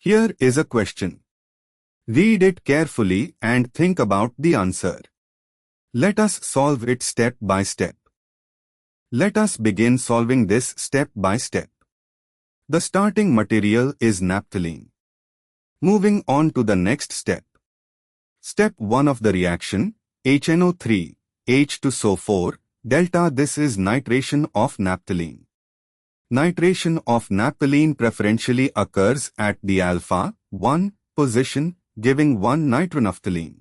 Here is a question. Read it carefully and think about the answer. Let us solve it step by step. Let us begin solving this step by step. The starting material is naphthalene. Moving on to the next step. Step 1 of the reaction, HNO3, H2SO4, delta. This is nitration of naphthalene. Nitration of naphthalene preferentially occurs at the alpha 1 position, giving 1 nitronaphthalene.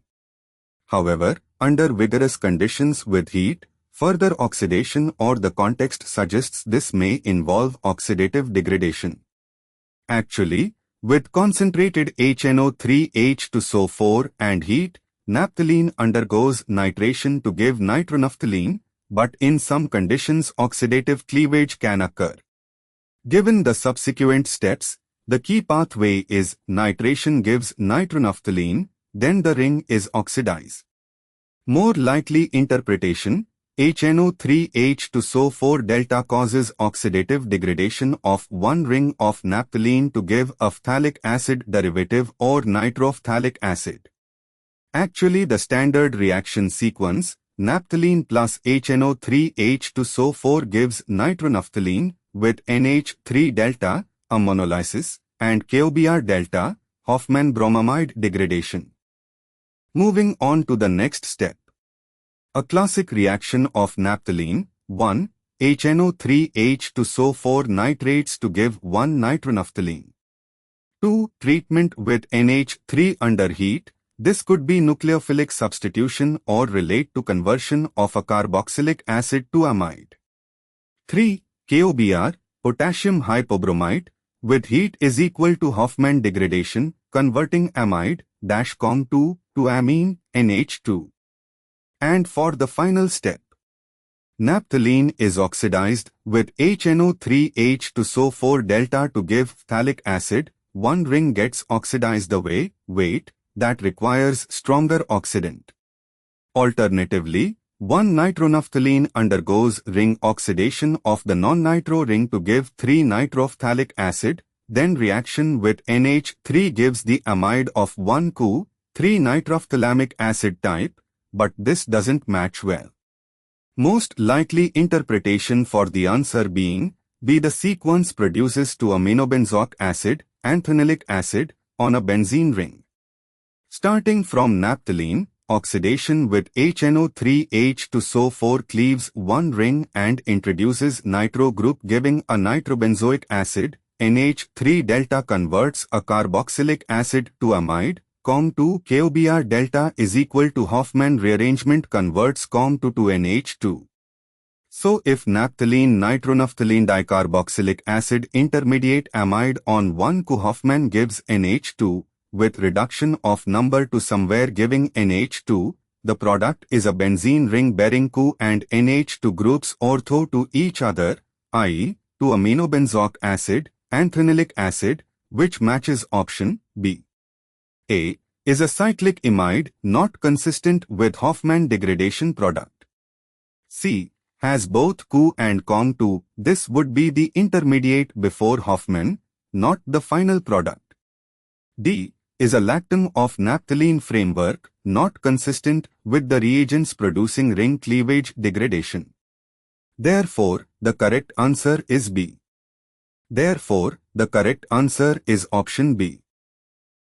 However, under vigorous conditions with heat, further oxidation or the context suggests this may involve oxidative degradation. Actually, with concentrated HNO3 H2SO4 and heat, naphthalene undergoes nitration to give nitronaphthalene, but in some conditions oxidative cleavage can occur. Given the subsequent steps, the key pathway is nitration gives nitronaphthalene, then the ring is oxidized. More likely interpretation, HNO3 H2SO4 delta causes oxidative degradation of one ring of naphthalene to give a phthalic acid derivative or nitrophthalic acid. Actually, the standard reaction sequence, naphthalene plus HNO3 H2SO4 gives nitronaphthalene with NH3 delta, a monolysis, and KOBr delta, Hofmann bromamide degradation. Moving on to the next step. A classic reaction of naphthalene, 1, HNO3 H2SO4 nitrates to give 1 nitronaphthalene. 2. Treatment with NH3 under heat. This could be nucleophilic substitution or relate to conversion of a carboxylic acid to amide. 3. KOBr, potassium hypobromite, with heat is equal to Hofmann degradation, converting amide, -COM2 to amine, NH2. And for the final step, naphthalene is oxidized with HNO3 H2SO4 delta to give phthalic acid. One ring gets oxidized away, weight, that requires stronger oxidant. Alternatively, 1 nitronaphthalene undergoes ring oxidation of the non-nitro ring to give 3 nitrophthalic acid, then reaction with NH3 gives the amide of 1 CoO, 3 nitrophthalamic acid type, but this doesn't match well. Most likely interpretation for the answer being B. The sequence produces 2-aminobenzoic acid, anthonylic acid, on a benzene ring. Starting from naphthalene, oxidation with HNO3 H2SO4 cleaves one ring and introduces nitro group giving a nitrobenzoic acid. NH3 delta converts a carboxylic acid to amide. COM2 KOBr delta is equal to Hofmann rearrangement converts COM2 to NH2. So if naphthalene nitronaphthalene dicarboxylic acid intermediate amide on 1 CoO Hofmann gives NH2, with reduction of number to somewhere giving NH2, the product is a benzene ring bearing CoO and NH2 groups ortho to each other, i.e., 2-aminobenzoic acid, anthonylic acid, which matches option B. A is a cyclic imide not consistent with Hofmann degradation product. C has both CoO and COM2. This would be the intermediate before Hofmann, not the final product. D is a lactam of naphthalene framework not consistent with the reagents producing ring cleavage degradation. Therefore, the correct answer is B. Therefore, the correct answer is option B.